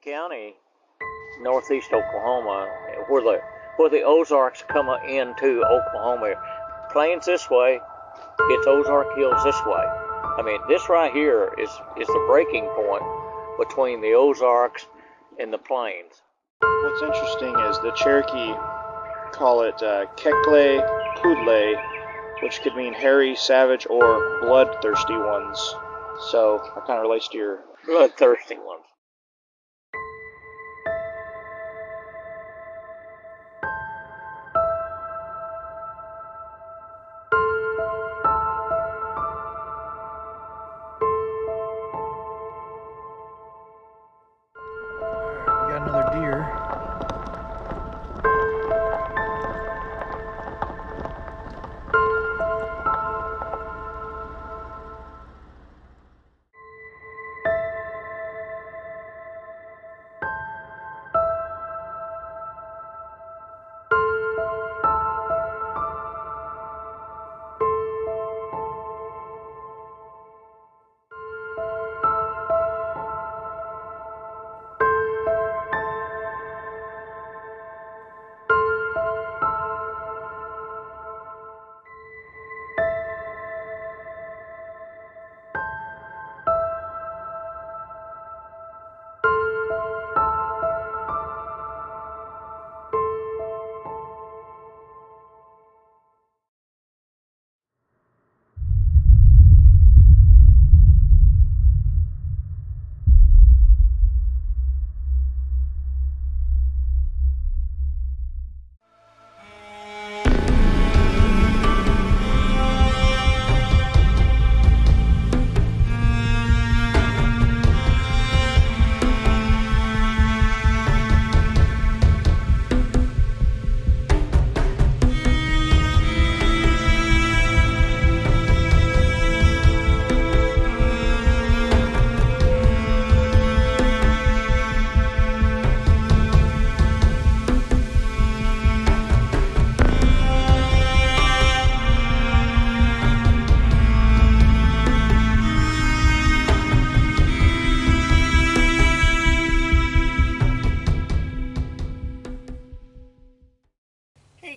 County, Northeast Oklahoma, where the Ozarks come into Oklahoma. Plains this way, it's Ozark Hills this way. I mean, this right here is the breaking point between the Ozarks and the plains. What's interesting is the Cherokee call it Kekle Kudle, which could mean hairy, savage, or bloodthirsty ones. So that kind of relates to your bloodthirsty ones. Another deer.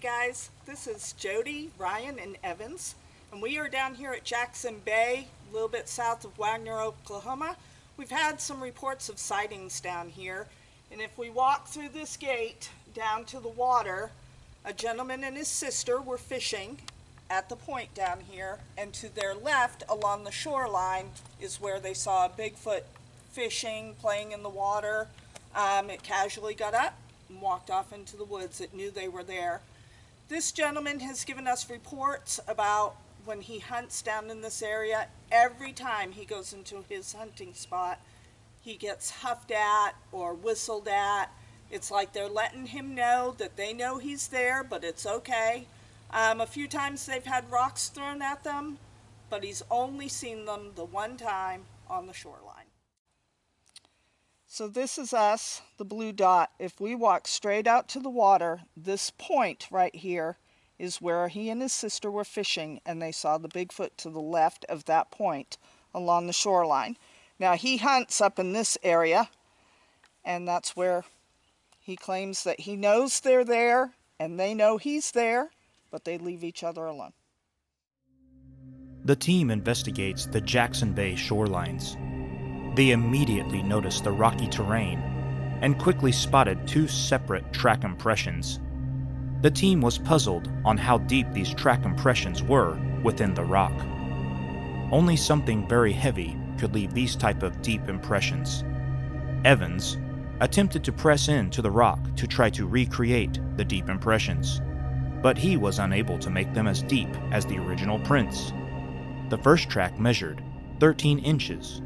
Guys, this is Jody, Ryan, and Evans, and we are down here at Jackson Bay, a little bit south of Wagner, Oklahoma. We've had some reports of sightings down here, and if we walk through this gate down to the water, a gentleman and his sister were fishing at the point down here, and to their left along the shoreline is where they saw a Bigfoot fishing, playing in the water. It casually got up and walked off into the woods. It knew they were there. This gentleman has given us reports about when he hunts down in this area. Every time he goes into his hunting spot, he gets huffed at or whistled at. It's like they're letting him know that they know he's there, but it's okay. A few times they've had rocks thrown at them, but he's only seen them the one time on the shoreline. So this is us, the blue dot. If we walk straight out to the water, this point right here is where he and his sister were fishing, and they saw the Bigfoot to the left of that point along the shoreline. Now he hunts up in this area, and that's where he claims that he knows they're there, and they know he's there, but they leave each other alone. The team investigates the Jackson Bay shorelines. They immediately noticed the rocky terrain and quickly spotted two separate track impressions. The team was puzzled on how deep these track impressions were within the rock. Only something very heavy could leave these type of deep impressions. Evans attempted to press into the rock to try to recreate the deep impressions, but he was unable to make them as deep as the original prints. The first track measured 13 inches.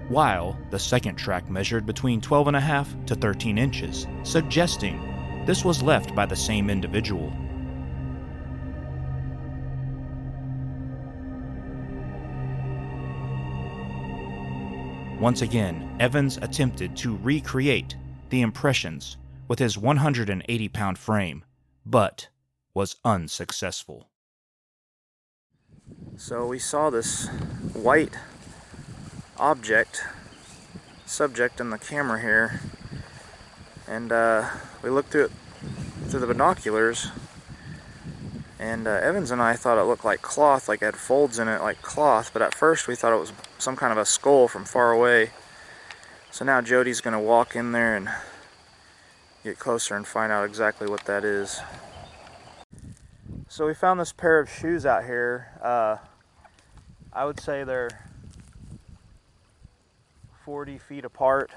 while the second track measured between 12.5 to 13 inches, suggesting this was left by the same individual. Once again, Evans attempted to recreate the impressions with his 180-pound frame, but was unsuccessful. So we saw this white subject in the camera here, and we looked through the binoculars, and Evans and I thought it looked like cloth, like it had folds in it like cloth, but at first we thought it was some kind of a skull from far away. So now Jody's going to walk in there and get closer and find out exactly what that is. So we found this pair of shoes out here. I would say they're 40 feet apart.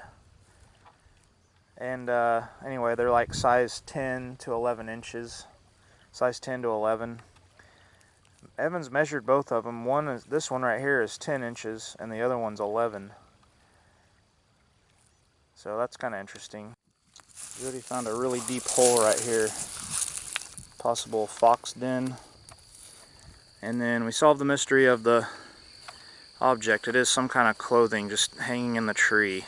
And anyway, they're like size 10 to 11 inches. Size 10 to 11. Evans measured both of them. This one right here is 10 inches and the other one's 11. So that's kind of interesting. Jody found a really deep hole right here. Possible fox den. And then we solved the mystery of the object. It is some kind of clothing just hanging in the tree.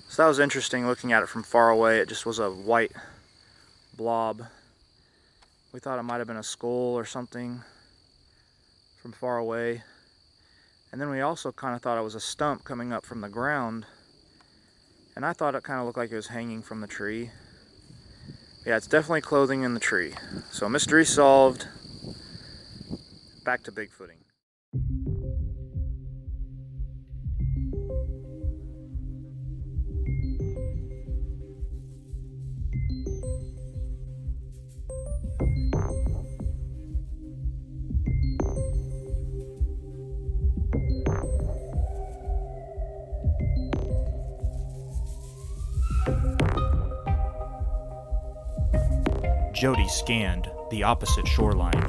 So that was interesting looking at it from far away. It just was a white blob. We thought it might have been a skull or something from far away. And then we also kind of thought it was a stump coming up from the ground. And I thought it kind of looked like it was hanging from the tree. Yeah, it's definitely clothing in the tree. So mystery solved. Back to Bigfooting. Jody scanned the opposite shoreline.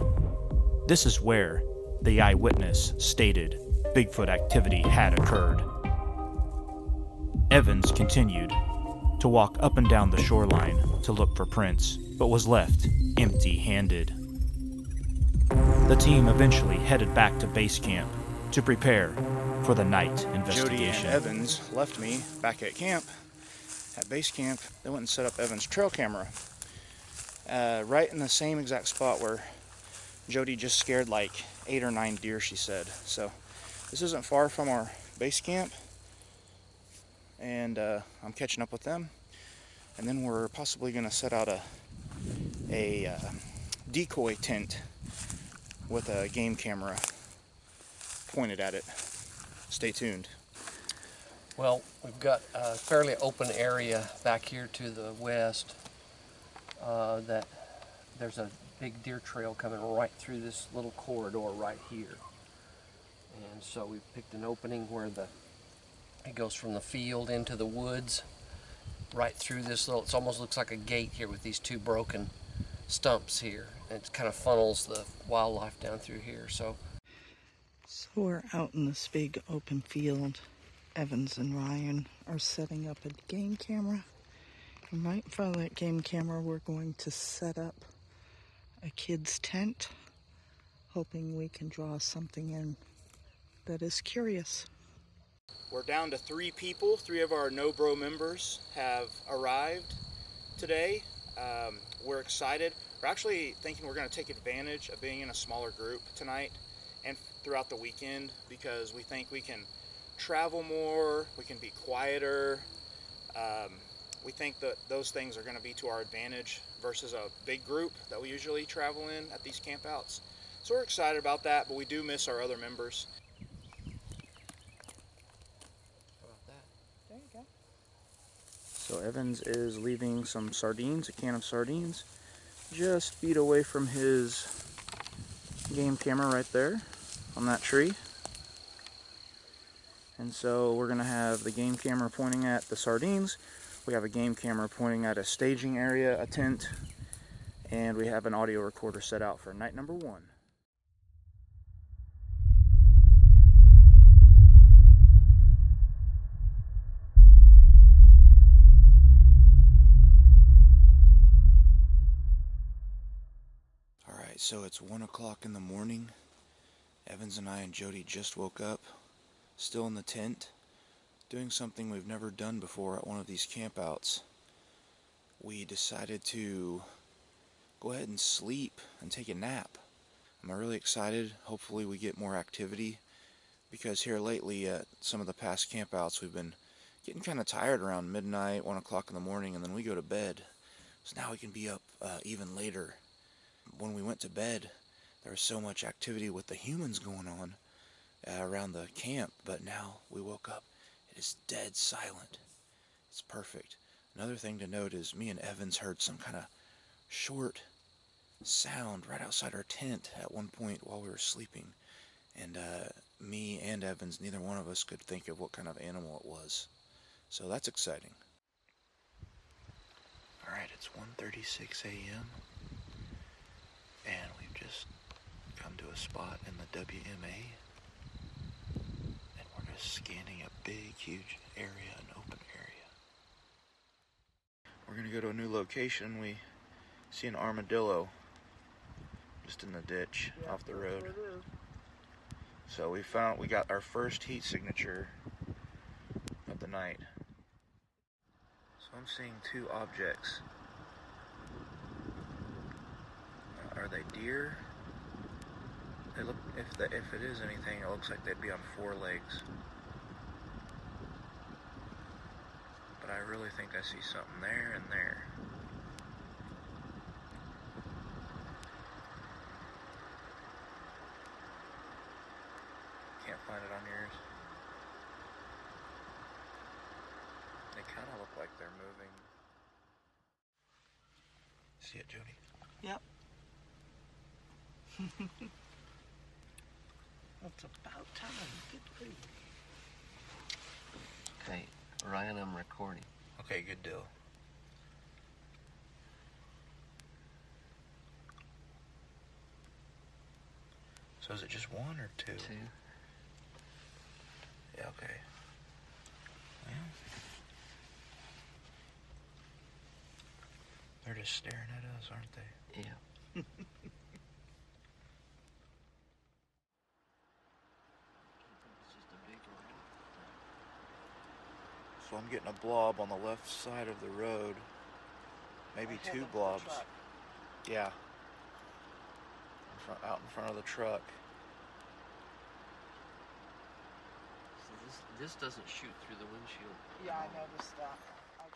This is where the eyewitness stated Bigfoot activity had occurred. Evans continued to walk up and down the shoreline to look for prints, but was left empty-handed. The team eventually headed back to base camp to prepare for the night investigation. Jody and Evans left me back at camp, at base camp. They went and set up Evans' trail camera. Right in the same exact spot where Jody just scared like 8 or 9 deer, she said. So this isn't far from our base camp, and I'm catching up with them, and then we're possibly going to set out a decoy tent with a game camera pointed at it. Stay tuned. Well, we've got a fairly open area back here to the west. That there's a big deer trail coming right through this little corridor right here, and so we picked an opening where it goes from the field into the woods, right through this little. It almost looks like a gate here with these 2 broken stumps here, and it kind of funnels the wildlife down through here. So we're out in this big open field. Evans and Ryan are setting up a game camera. And right in front of that game camera, we're going to set up a kid's tent, hoping we can draw something in that is curious. We're down to 3 people. 3 of our No Bro members have arrived today. We're excited. We're actually thinking we're going to take advantage of being in a smaller group tonight and throughout the weekend, because we think we can travel more, we can be quieter. We think that those things are going to be to our advantage versus a big group that we usually travel in at these campouts. So we're excited about that, but we do miss our other members. how about that? There you go. So Evans is leaving some sardines, a can of sardines, just feet away from his game camera right there on that tree. And so we're going to have the game camera pointing at the sardines. We have a game camera pointing at a staging area, a tent, and we have an audio recorder set out for night number 1. So it's 1 o'clock in the morning. Evans and I and Jody just woke up, still in the tent, doing something we've never done before at one of these campouts. We decided to go ahead and sleep and take a nap. I'm really excited. Hopefully we get more activity, because here lately at some of the past campouts we've been getting kind of tired around midnight, 1 o'clock in the morning, and then we go to bed. So now we can be up even later. When we went to bed, there was so much activity with the humans going on around the camp, but now we woke up. It is dead silent. It's perfect. Another thing to note is me and Evans heard some kind of short sound right outside our tent at one point while we were sleeping. And me and Evans, neither one of us could think of what kind of animal it was. So that's exciting. Alright, it's 1:36 a.m. and we've just come to a spot in the WMA, and we're just scanning a big, huge area, an open area. We're going to go to a new location. We see an armadillo just in the ditch off the road. So we got our first heat signature of the night. So I'm seeing two objects. Are they deer? They look, if it is anything, it looks like they'd be on four legs. But I really think I see something there and there. Can't find it on yours. They kind of look like they're moving. See it, Jody? Yep. It's about time. Good grief. Okay, Ryan, I'm recording. Okay, good deal. So is it just one or two? Two. Yeah, okay. Well, they're just staring at us, aren't they? Yeah. So I'm getting a blob on the left side of the road. Maybe two blobs. Yeah. Out in front of the truck. So this doesn't shoot through the windshield. Yeah, I noticed that.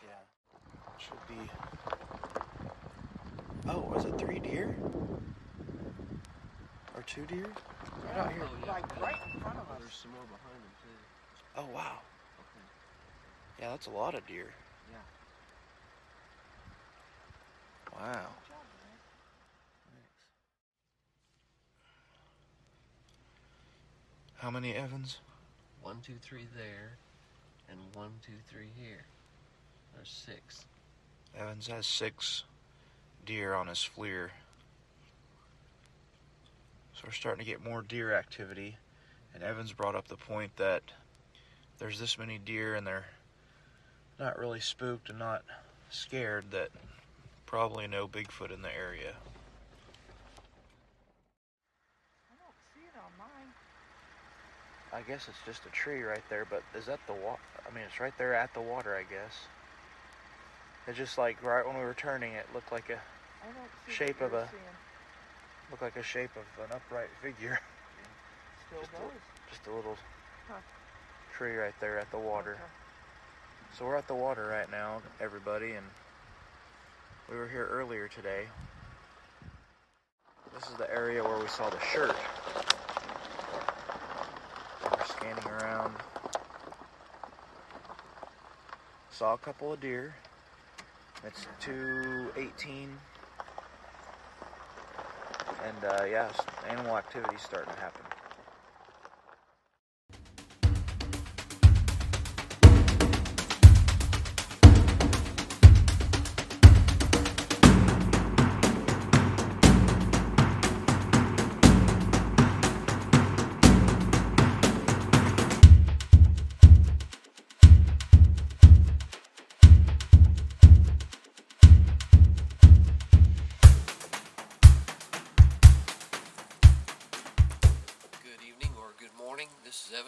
Yeah. Should be. Oh, was it 3 deer? Or 2 deer? Yeah, out here. Oh, yeah. like right in front of us. There's some more behind them too. Oh, wow. Okay. Yeah, that's a lot of deer. Yeah. Wow. Good job, man. Thanks. How many, Evans? 1, 2, 3 there, and 1, 2, 3 here. There's 6. Evans has 6 deer on his FLIR. So we're starting to get more deer activity. And Evans brought up the point that there's this many deer and they're not really spooked and not scared, that probably no Bigfoot in the area. I don't see it on mine. I guess it's just a tree right there, but is that the water? I mean, it's right there at the water, I guess. It's just like right when we were turning, it looked like a I don't see shape what of you're a- seeing. shape of an upright figure. Still does. Just a little Huh. tree right there at the water. Okay. So we're at the water right now, everybody, and we were here earlier today. This is the area where we saw the shirt. We're scanning around. Saw a couple of deer. It's 2:18. And yeah, animal activity's starting to happen.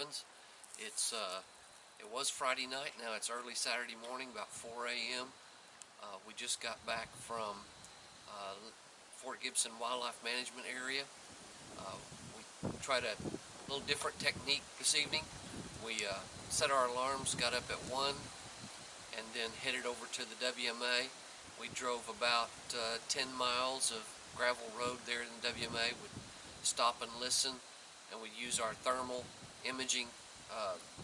Evans. It was Friday night. Now it's early Saturday morning, about 4 a.m. We just got back from Fort Gibson Wildlife Management Area. We tried a little different technique this evening. We set our alarms, got up at 1, and then headed over to the WMA. We drove about 10 miles of gravel road there in the WMA. We'd stop and listen, and we'd use our thermal imaging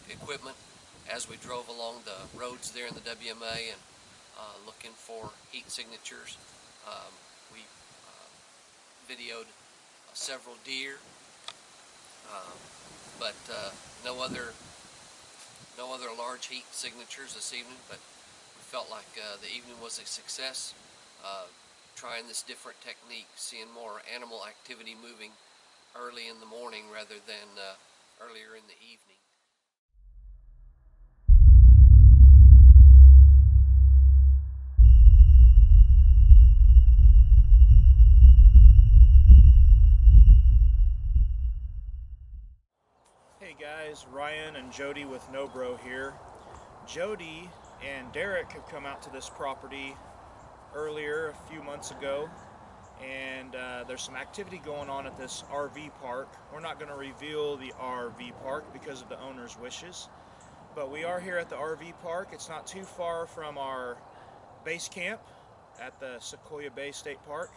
equipment as we drove along the roads there in the WMA and looking for heat signatures. We videoed several deer, but no other large heat signatures this evening. But we felt like the evening was a success. Trying this different technique, seeing more animal activity moving early in the morning rather than earlier in the evening. Hey guys, Ryan and Jody with No Bro here. Jody and Derek have come out to this property earlier, a few months ago, and there's some activity going on at this RV park. We're not going to reveal the RV park because of the owner's wishes, but we are here at the RV park. It's not too far from our base camp at the Sequoyah Bay State Park.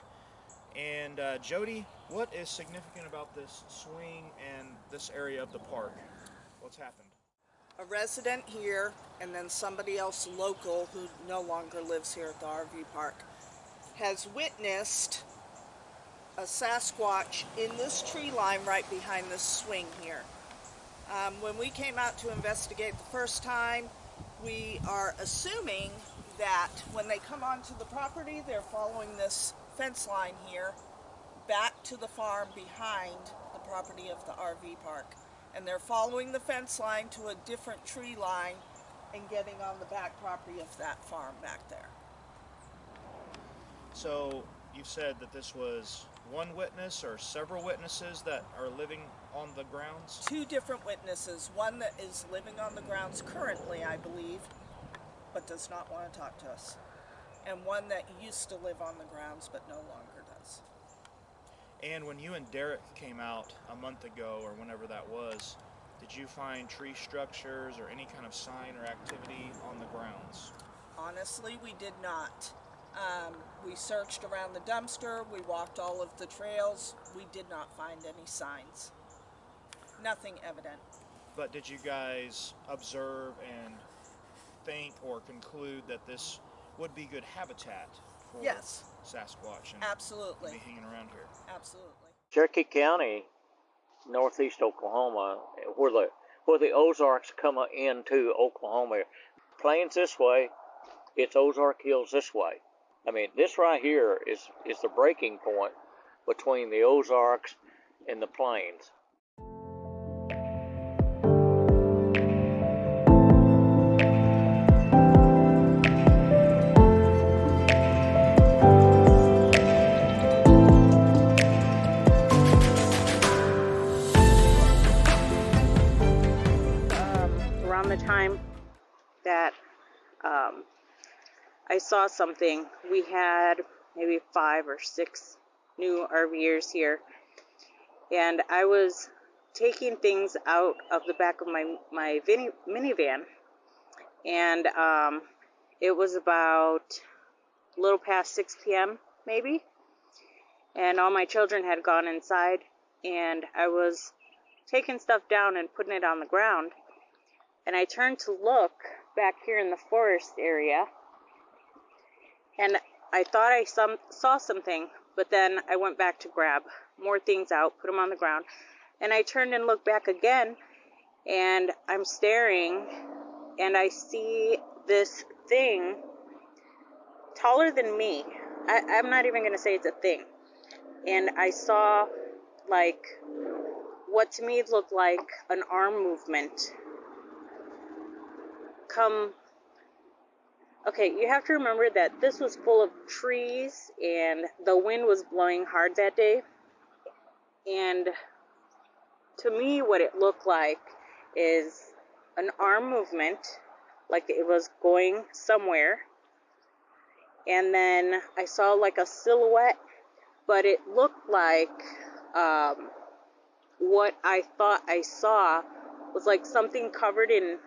And Jody, what is significant about this swing and this area of the park? What's happened? A resident here and then somebody else local who no longer lives here at the RV park has witnessed a Sasquatch in this tree line right behind this swing here. When we came out to investigate the first time, we are assuming that when they come onto the property, they're following this fence line here back to the farm behind the property of the RV park. And they're following the fence line to a different tree line and getting on the back property of that farm back there. So you said that this was one witness or several witnesses that are living on the grounds? Two different witnesses, one that is living on the grounds currently, I believe, but does not want to talk to us, and one that used to live on the grounds but no longer does. And when you and Derek came out a month ago, or whenever that was, did you find tree structures or any kind of sign or activity on the grounds? Honestly, we did not. We searched around the dumpster, we walked all of the trails, we did not find any signs. Nothing evident. But did you guys observe and think or conclude that this would be good habitat for Yes. Sasquatch and Absolutely. be hanging around here? Absolutely. Cherokee County, Northeast Oklahoma, where the Ozarks come into Oklahoma. Plains this way, it's Ozark Hills this way. I mean, this right here is the breaking point between the Ozarks and the plains. Around the time that I saw something, we had maybe 5 or 6 new RVers here, and I was taking things out of the back of my minivan, and it was about a little past 6 p.m. maybe, and all my children had gone inside, and I was taking stuff down and putting it on the ground, and I turned to look back here in the forest area, and I thought I saw something, but then I went back to grab more things out, put them on the ground, and I turned and looked back again, and I'm staring, and I see this thing taller than me. I'm not even going to say it's a thing. And I saw, like, what to me looked like an arm movement come. Okay, you have to remember that this was full of trees and the wind was blowing hard that day. And to me, what it looked like is an arm movement, like it was going somewhere. And then I saw like a silhouette, but it looked like what I thought I saw was like something covered in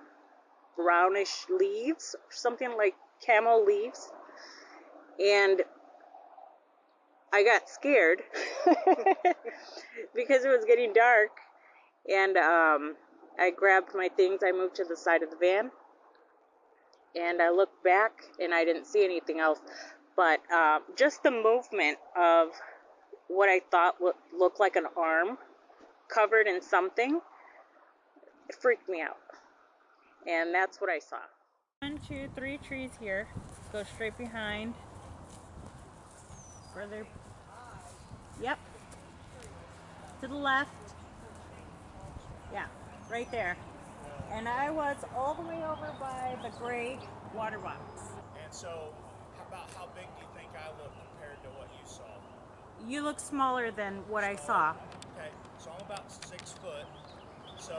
brownish leaves, something like camel leaves. And I got scared because it was getting dark. And I grabbed my things, I moved to the side of the van, and I looked back and I didn't see anything else. But just the movement of what I thought looked like an arm covered in something, it freaked me out. And that's what I saw. 1, 2, 3 trees here. Go straight behind. Further. Yep. To the left. Yeah, right there. And I was all the way over by the gray water box. And so, about how big do you think I look compared to what you saw? You look smaller than what I saw. Okay, so I'm about 6 foot. So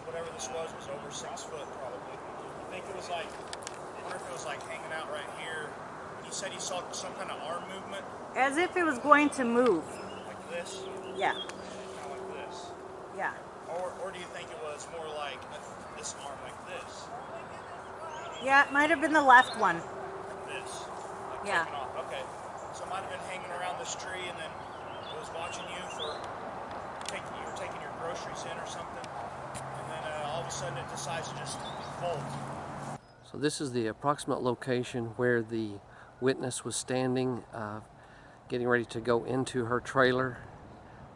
whatever this was over 6 foot probably. I think it was like, I wonder if it was like hanging out right here. And you said you saw some kind of arm movement? As if it was going to move. Like this? Yeah. Kind of like this? Yeah. Or do you think it was more like this arm like this? Yeah, it might have been the left one. This? Like Yeah. taking off. Okay. So it might have been hanging around this tree and then it was watching you for you were taking your groceries in or something. And then all of a sudden it decides to just bolt. So this is the approximate location where the witness was standing, getting ready to go into her trailer,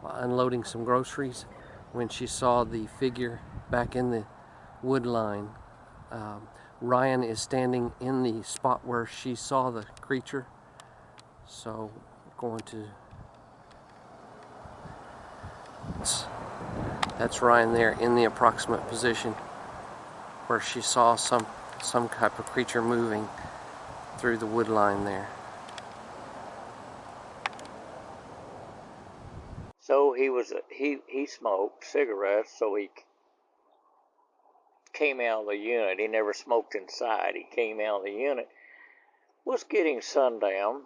unloading some groceries, when she saw the figure back in the wood line. Ryan is standing in the spot where she saw the creature. So we're going to... That's Ryan there in the approximate position where she saw some type of creature moving through the wood line there. So he smoked cigarettes, so he came out of the unit. He never smoked inside. He came out of the unit. Was getting sundown,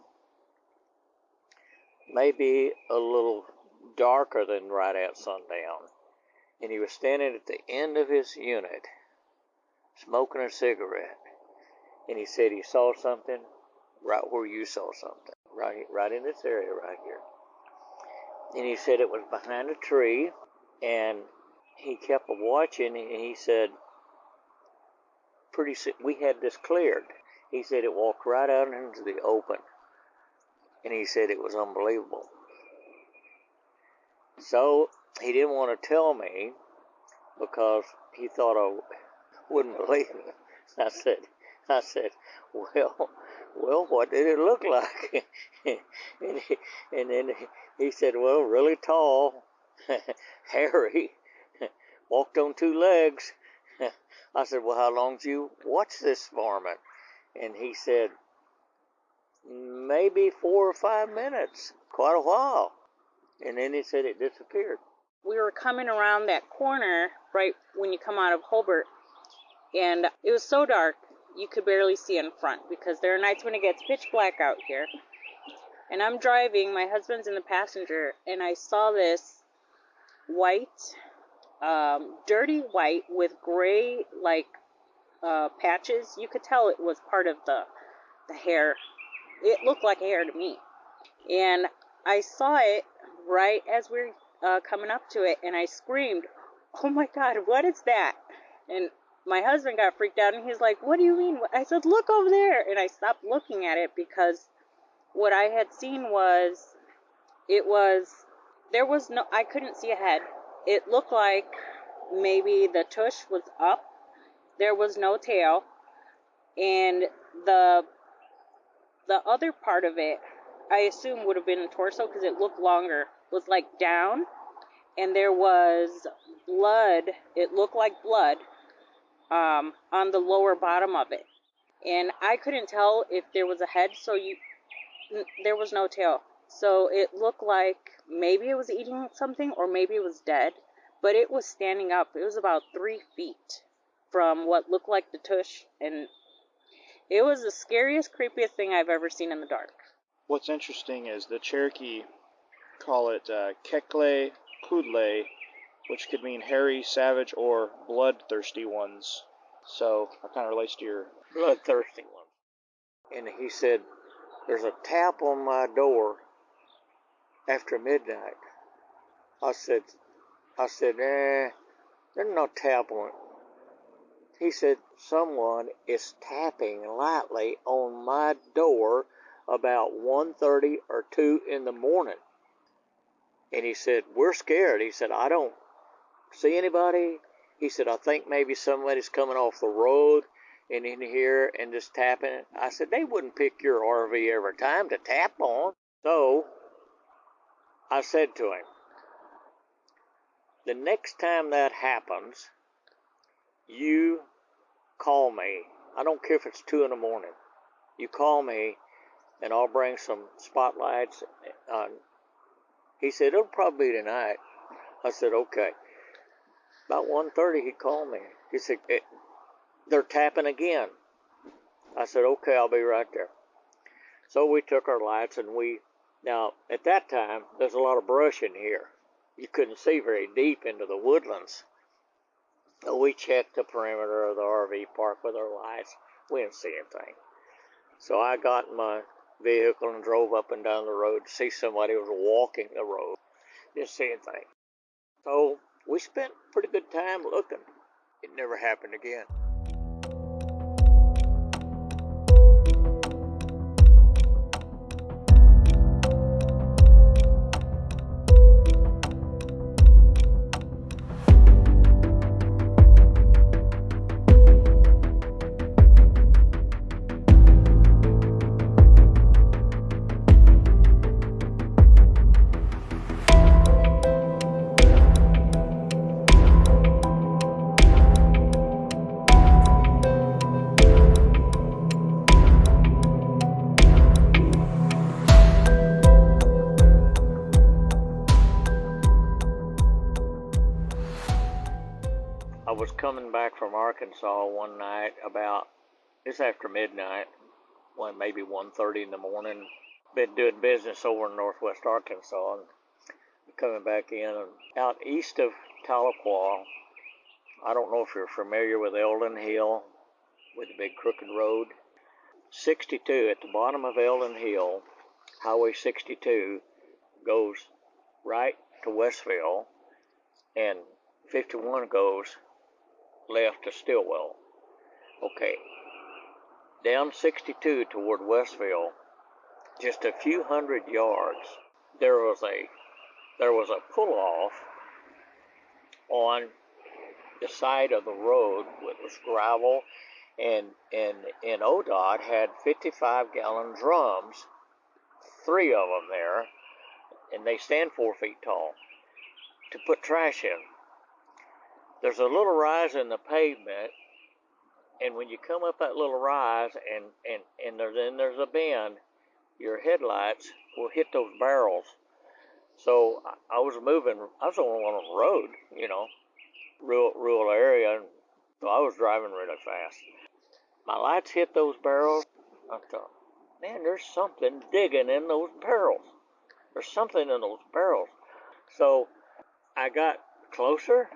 maybe a little darker than right at sundown. And he was standing at the end of his unit, smoking a cigarette. And he said he saw something right where you saw something, right in this area right here. And he said it was behind a tree, and he kept watching, and he said, pretty soon, we had this cleared. He said it walked right out into the open, and he said it was unbelievable. So he didn't want to tell me because he thought I wouldn't believe him. I said, well, what did it look like? and then he said, well, really tall, hairy, walked on 2 legs. I said, well, how long did you watch this varmint? And he said, maybe 4 or 5 minutes, quite a while. And then he said it disappeared. We were coming around that corner right when you come out of Hobart, and it was so dark you could barely see in front because there are nights when it gets pitch black out here. And I'm driving, my husband's in the passenger, and I saw this white, dirty white with gray patches. You could tell it was part of the hair. It looked like hair to me. And I saw it right as we were coming up to it, and I screamed, oh my God, what is that? And my husband got freaked out, and he's like, what do you mean? I said, look over there. And I stopped looking at it because what I had seen was, I couldn't see a head. It looked like maybe the tush was up. There was no tail. And the other part of it, I assume would have been a torso because it looked longer, was like down. And there was blood, it looked like blood, on the lower bottom of it. And I couldn't tell if there was a head, so there was no tail. So it looked like maybe it was eating something or maybe it was dead, but it was standing up. It was about 3 feet from what looked like the tush, and it was the scariest, creepiest thing I've ever seen in the dark. What's interesting is the Cherokee call it Seqoyuah Bay, which could mean hairy, savage, or bloodthirsty ones. So that kind of relates to your bloodthirsty one. And he said, there's a tap on my door after midnight. I said, there's no tap on it. He said, someone is tapping lightly on my door about 1:30 or 2 in the morning. And he said, we're scared. He said, I don't see anybody. He said, I think maybe somebody's coming off the road and in here and just tapping it. I said, they wouldn't pick your RV every time to tap on. So I said to him, the next time that happens, you call me. I don't care if it's 2 in the morning. You call me and I'll bring some spotlights. He said, it'll probably be tonight. I said, okay. About 1:30, he called me. He said, they're tapping again. I said, okay, I'll be right there. So we took our lights and now at that time, there's a lot of brush in here. You couldn't see very deep into the woodlands. So we checked the perimeter of the RV park with our lights. We didn't see anything. So I got in my vehicle and drove up and down the road to see somebody was walking the road. Didn't see anything. So we spent a pretty good time looking. It never happened again. I was coming back from Arkansas one night it's after midnight, maybe 1:30 in the morning. Been doing business over in northwest Arkansas and coming back in and out east of Tahlequah. I don't know if you're familiar with Eldon Hill with the big crooked road. 62 at the bottom of Eldon Hill, Highway 62 goes right to Westville and 51 goes left to Stillwell. Okay, down 62 toward Westville, just a few hundred yards, there was a pull-off on the side of the road with was gravel, and ODOT had 55-gallon drums, 3 of them there, and they stand 4 feet tall, to put trash in. There's a little rise in the pavement, and when you come up that little rise and there's a bend, your headlights will hit those barrels. So I was the only one on the road, rural area, and so I was driving really fast. My lights hit those barrels. I thought, man, there's something digging in those barrels. There's something in those barrels. So I got closer,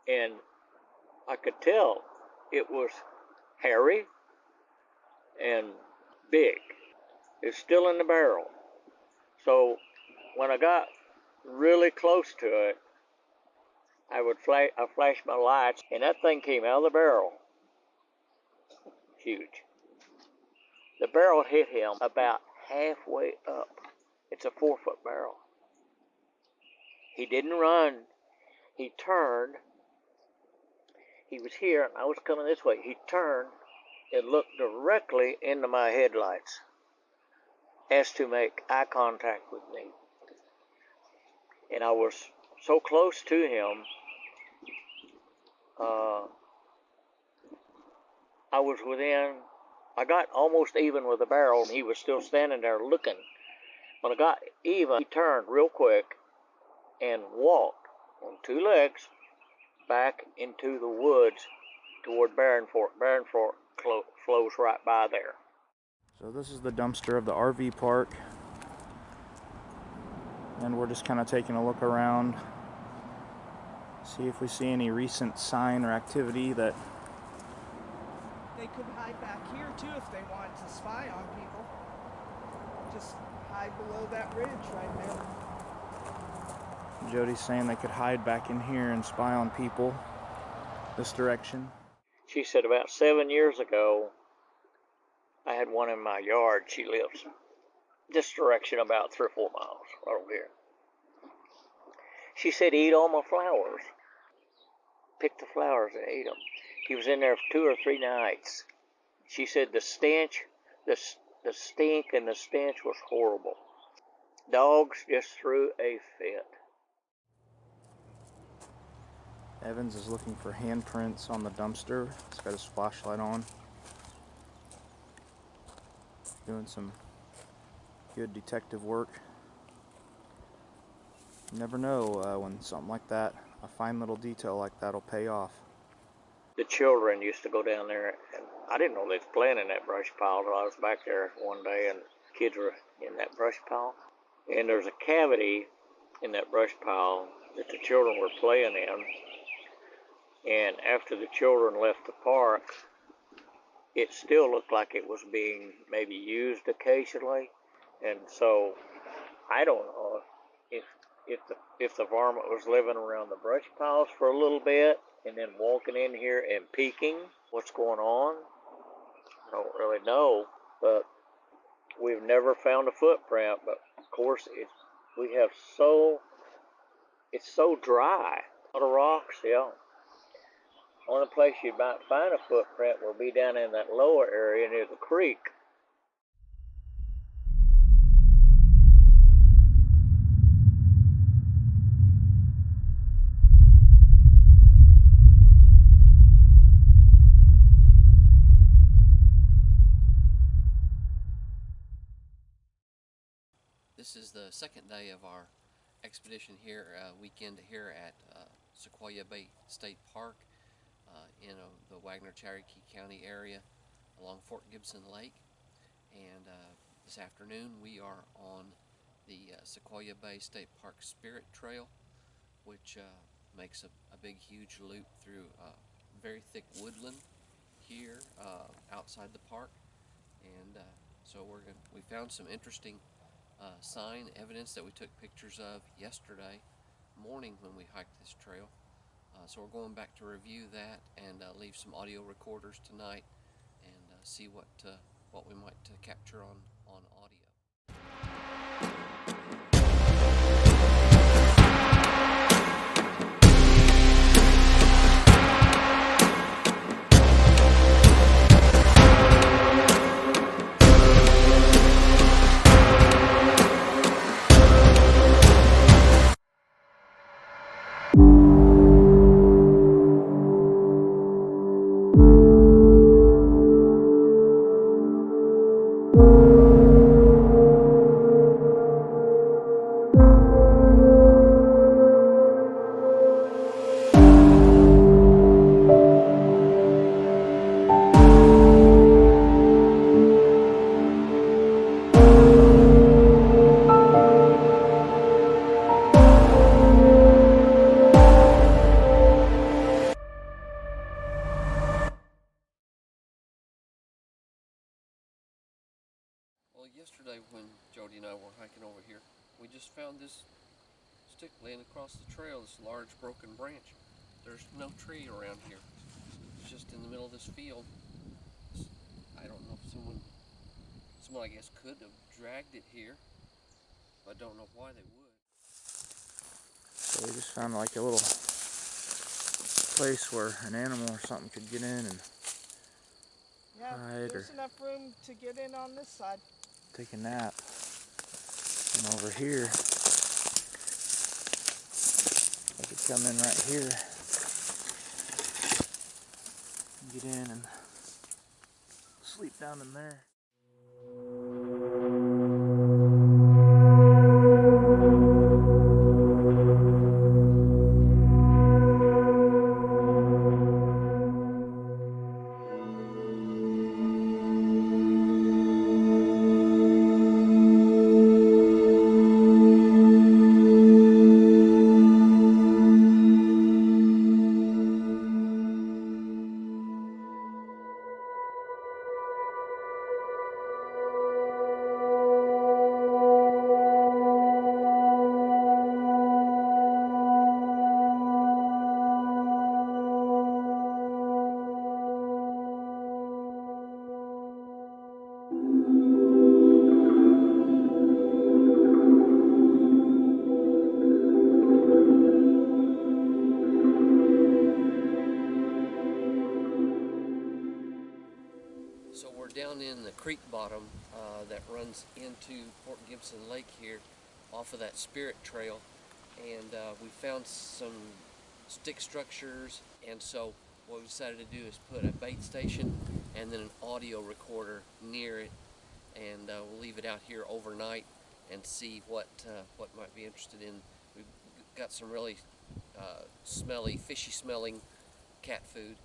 and I could tell it was hairy and big. It's still in the barrel. So when I got really close to it, I flashed my lights, and that thing came out of the barrel. Huge. The barrel hit him about halfway up. It's a 4-foot barrel. He didn't run. He turned. He was here, and I was coming this way. He turned and looked directly into my headlights as to make eye contact with me. And I was so close to him, I got almost even with the barrel, and he was still standing there looking. When I got even, he turned real quick and walked on two legs back into the woods toward Barren Fork. Barren Fork flows right by there. So this is the dumpster of the RV park, and we're just kind of taking a look around, see if we see any recent sign or activity that They could hide back here too if they wanted to spy on people. Just hide below that ridge right there. Jody's saying they could hide back in here and spy on people this direction. She said about 7 years ago, I had one in my yard. She lives this direction about 3 or 4 miles right over here. She said he ate all my flowers. Picked the flowers and ate them. He was in there for 2 or 3 nights. She said the stench, the stink and the stench was horrible. Dogs just threw a fit. Evans is looking for handprints on the dumpster. He's got his flashlight on. Doing some good detective work. You never know when something like that, a fine little detail like that, will pay off. The children used to go down there, and I didn't know they was playing in that brush pile until I was back there one day, and kids were in that brush pile. And there's a cavity in that brush pile that the children were playing in. And after the children left the park, it still looked like it was being maybe used occasionally. And so I don't know if the varmint was living around the brush piles for a little bit and then walking in here and peeking what's going on. I don't really know, but we've never found a footprint. But of course, it's so dry. A lot of rocks, yeah. Only place you might find a footprint will be down in that lower area near the creek. This is the second day of our expedition here, weekend here at Sequoyah Bay State Park in the Wagner-Cherokee County area along Fort Gibson Lake. And this afternoon we are on the Sequoyah Bay State Park Spirit Trail, which makes a big huge loop through very thick woodland here outside the park. And so we found some interesting sign evidence that we took pictures of yesterday morning when we hiked this trail. So we're going back to review that and leave some audio recorders tonight and see what we might capture on audio. Well, yesterday when Jody and I were hiking over here, we just found this stick laying across the trail, this large broken branch. There's no tree around here. It's just in the middle of this field. I don't know if someone I guess could have dragged it here, but I don't know why they would. So we just found like a little place where an animal or something could get in and hide There's or enough room to get in on this side. take a nap. And over here, they could come in right here and get in and sleep down in there. So we're down in the creek bottom that runs into Fort Gibson Lake here off of that Spirit Trail, and we found some stick structures, and so what we decided to do is put a bait station and then an audio recorder near it, and we'll leave it out here overnight and see what might be interested in. We've got some really smelly, fishy smelling cat food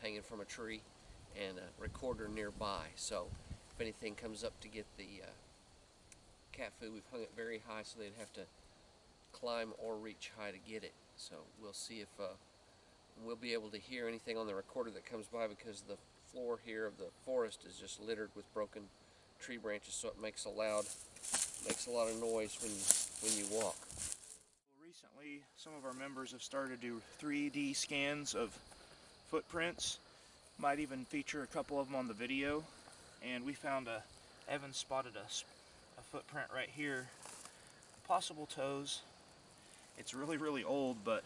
hanging from a tree, and a recorder nearby. So if anything comes up to get the cat food, we've hung it very high so they'd have to climb or reach high to get it. So we'll see if we'll be able to hear anything on the recorder that comes by, because the floor here of the forest is just littered with broken tree branches, so it makes a lot of noise when you walk. Recently, some of our members have started to do 3D scans of footprints. Might even feature a couple of them on the video. And we found Evan spotted a footprint right here. Possible toes. It's really old, but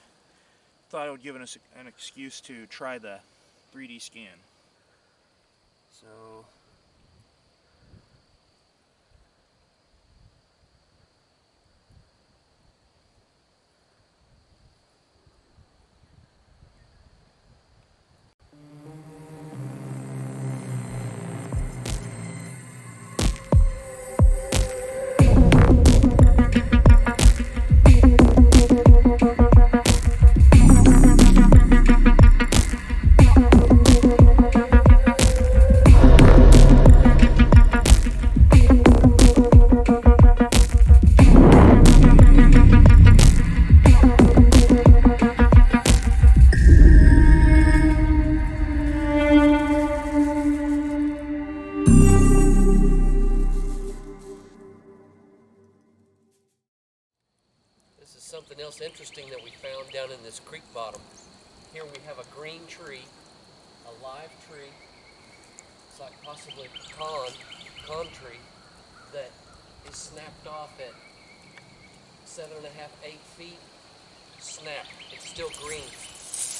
thought it would give us an excuse to try the 3D scan. So this is something else interesting that we found down in this creek bottom. Here we have a green tree, a live tree. It's like possibly a pecan tree that is snapped off at 7.5, 8 feet. Snapped. It's still green.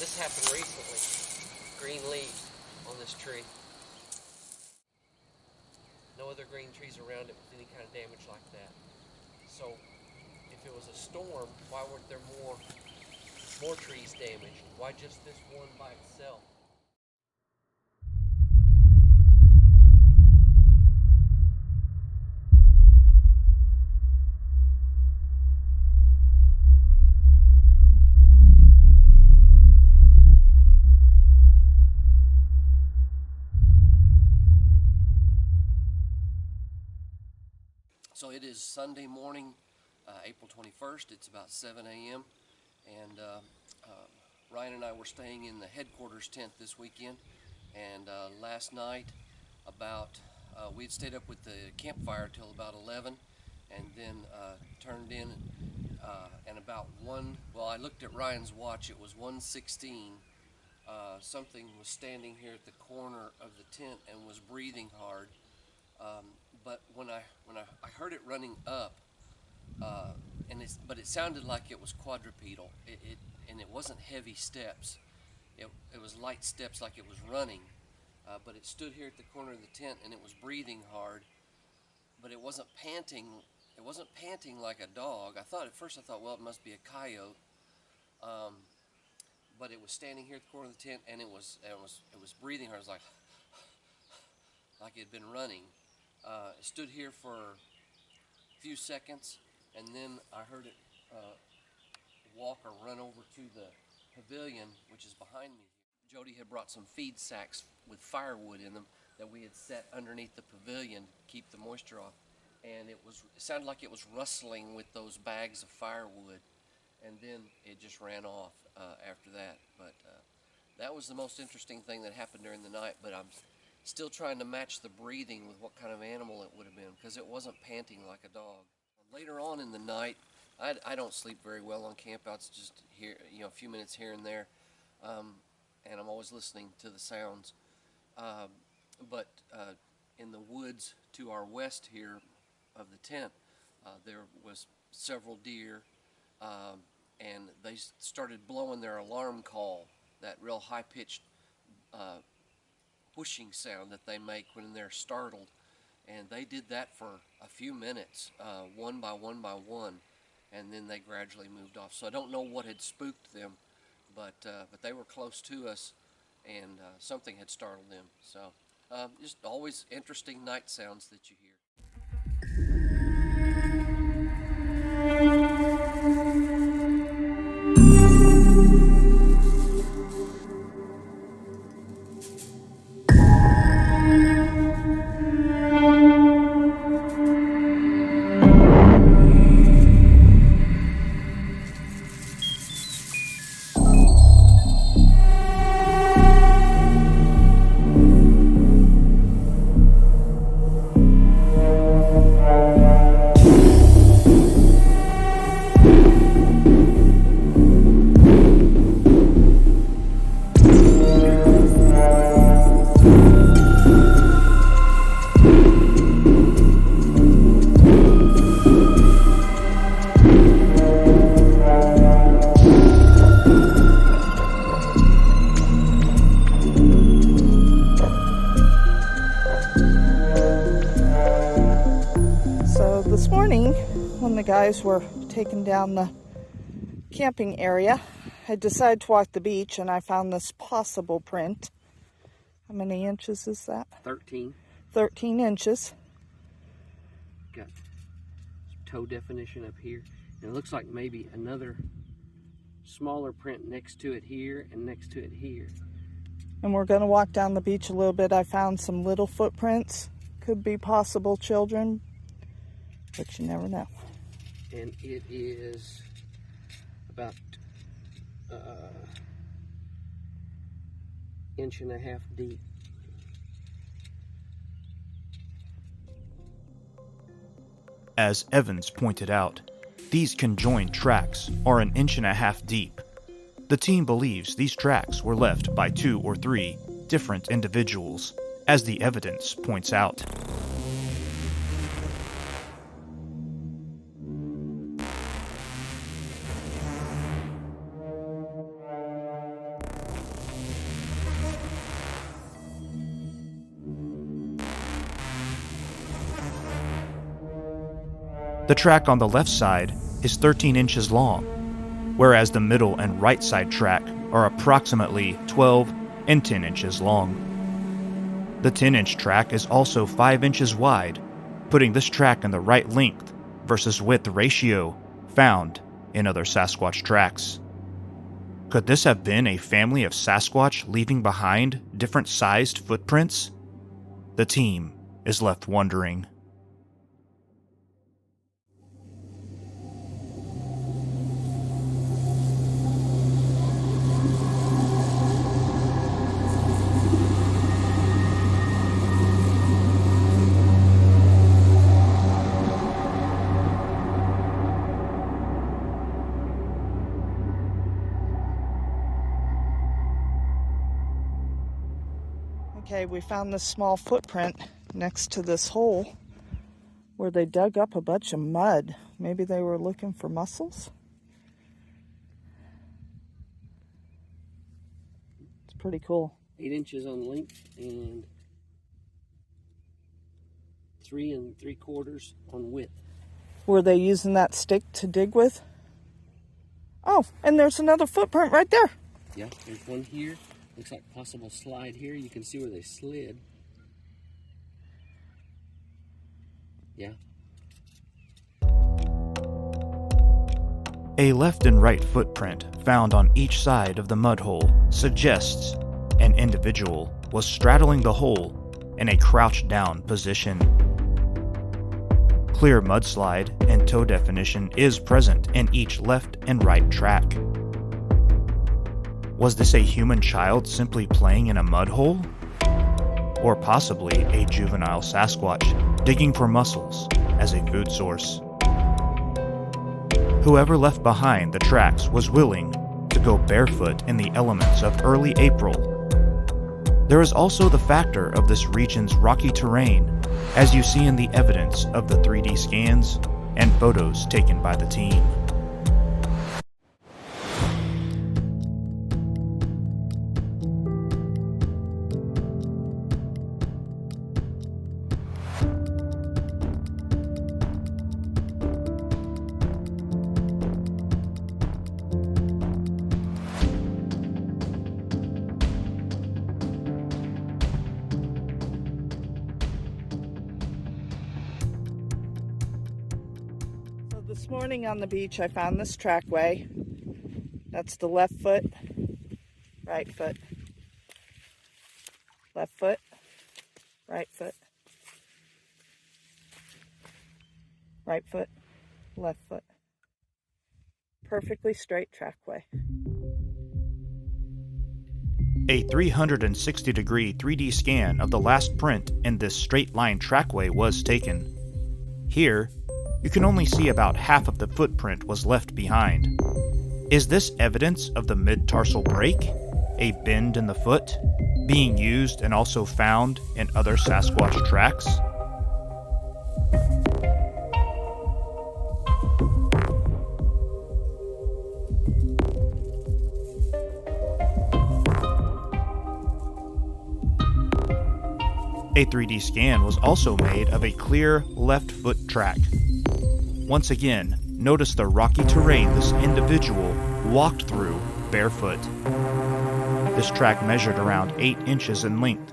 This happened recently. Green leaves on this tree. No other green trees around it with any kind of damage like that. So if it was a storm, why weren't there more trees damaged? Why just this one by itself? So it is Sunday morning, April 21st. It's about 7 a.m. and Ryan and I were staying in the headquarters tent this weekend, and last night we'd stayed up with the campfire till about 11, and then turned in and about I looked at Ryan's watch. It was 1:16. Something was standing here at the corner of the tent and was breathing hard. But when I heard it running up, but it sounded like it was quadrupedal. It wasn't heavy steps. It was light steps, like it was running. But it stood here at the corner of the tent and it was breathing hard. But it wasn't panting. It wasn't panting like a dog. At first I thought, well, it must be a coyote. But it was standing here at the corner of the tent and it was breathing hard. It was like it had been running. It stood here for a few seconds, and then I heard it walk or run over to the pavilion, which is behind me. Jody had brought some feed sacks with firewood in them that we had set underneath the pavilion to keep the moisture off, and it sounded like it was rustling with those bags of firewood, and then it just ran off after that. But that was the most interesting thing that happened during the night, but I'm still trying to match the breathing with what kind of animal it would have been, because it wasn't panting like a dog. Later on in the night, I don't sleep very well on campouts, just here, a few minutes here and there, and I'm always listening to the sounds. But in the woods to our west here of the tent, there was several deer, and they started blowing their alarm call, that real high-pitched whooshing sound that they make when they're startled. And they did that for a few minutes, one by one by one, and then they gradually moved off. So I don't know what had spooked them, but they were close to us, and something had startled them. So just always interesting night sounds that you hear. This morning, when the guys were taking down the camping area, I decided to walk the beach, and I found this possible print. How many inches is that? 13. 13 inches. Got toe definition up here. And it looks like maybe another smaller print next to it here and next to it here. And we're going to walk down the beach a little bit. I found some little footprints. Could be possible children, but you never know. And it is about inch and a half deep. As Evans pointed out, these conjoined tracks are an inch and a half deep. The team believes these tracks were left by 2 or 3 different individuals, as the evidence points out. The track on the left side is 13 inches long, whereas the middle and right side track are approximately 12 and 10 inches long. The 10-inch track is also 5 inches wide, putting this track in the right length versus width ratio found in other Sasquatch tracks. Could this have been a family of Sasquatch leaving behind different sized footprints? The team is left wondering. Okay, we found this small footprint next to this hole where they dug up a bunch of mud. Maybe they were looking for mussels? It's pretty cool. 8 inches on length and 3 3/4 on width. Were they using that stick to dig with? Oh, and there's another footprint right there. Yeah, there's one here. Looks like possible slide here. You can see where they slid. Yeah. A left and right footprint found on each side of the mud hole suggests an individual was straddling the hole in a crouched down position. Clear mudslide and toe definition is present in each left and right track. Was this a human child simply playing in a mud hole? Or possibly a juvenile Sasquatch digging for mussels as a food source? Whoever left behind the tracks was willing to go barefoot in the elements of early April There is also the factor of this region's rocky terrain, as you see in the evidence of the 3D scans and photos taken by the team. This morning on the beach, I found this trackway. That's the left foot, right foot, left foot, right foot, right foot, left foot. Perfectly straight trackway. A 360-degree 3D scan of the last print in this straight-line trackway was taken. Here, you can only see about half of the footprint was left behind. Is this evidence of the mid-tarsal break, a bend in the foot, being used and also found in other Sasquatch tracks? A 3D scan was also made of a clear left foot track. Once again, notice the rocky terrain this individual walked through barefoot. This track measured around 8 inches in length,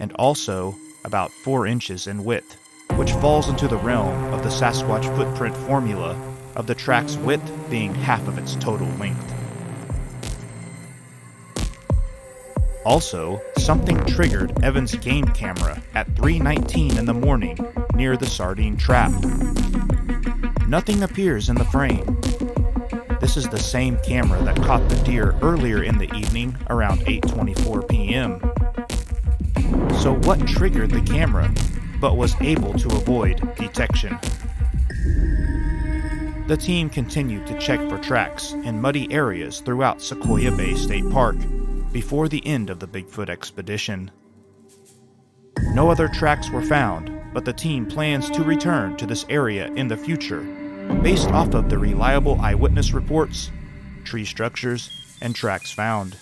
and also about 4 inches in width, which falls into the realm of the Sasquatch footprint formula of the track's width being half of its total length. Also, something triggered Evan's game camera at 3:19 in the morning near the sardine trap. Nothing appears in the frame. This is the same camera that caught the deer earlier in the evening around 8:24 p.m. So what triggered the camera, but was able to avoid detection? The team continued to check for tracks in muddy areas throughout Sequoyah Bay State Park before the end of the Bigfoot expedition. No other tracks were found, but the team plans to return to this area in the future based off of the reliable eyewitness reports, tree structures, and tracks found.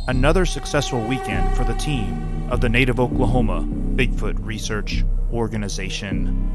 Another successful weekend for the team of the Native Oklahoma Bigfoot Research Organization.